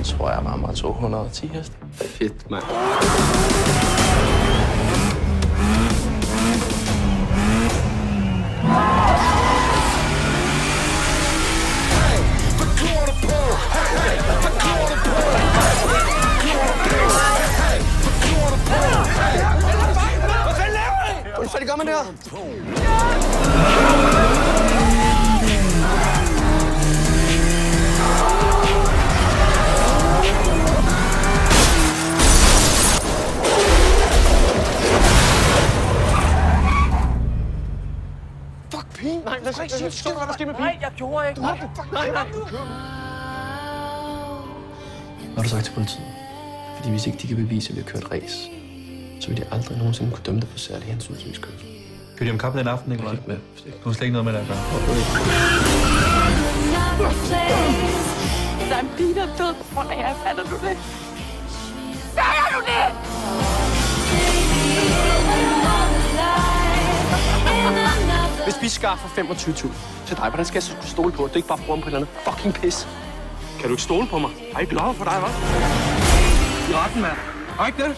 tror jeg rammer 210 heste. Fedt, mand. Hvordan fanden gør man det her? Fuck, pige! Nej, hvad skal jeg sige? Hvad der sker med pige? Nej, jeg gjorde ikke. Nej. Hvad har du sagt til politiet? Fordi hvis ikke de kan bevise, at vi har kørt race, så vil de aldrig nogensinde kunne dømme dig for særlig hensynsløs kørsel. Kører de om kappen den aften, Nikolaj? Ikke med. Du har slet ikke noget med det at gøre. Der er en pige, der er død på grund af jer. Fatter du det? Fatter du det? Hvis vi skaffer 25.000 til dig, hvordan skal jeg så kunne stole på, at du ikke bare bruger dem på et eller andet fucking pis? Kan du ikke stole på mig? Har ikke lov for dig, hva'? I retten, mand. Har ikke det?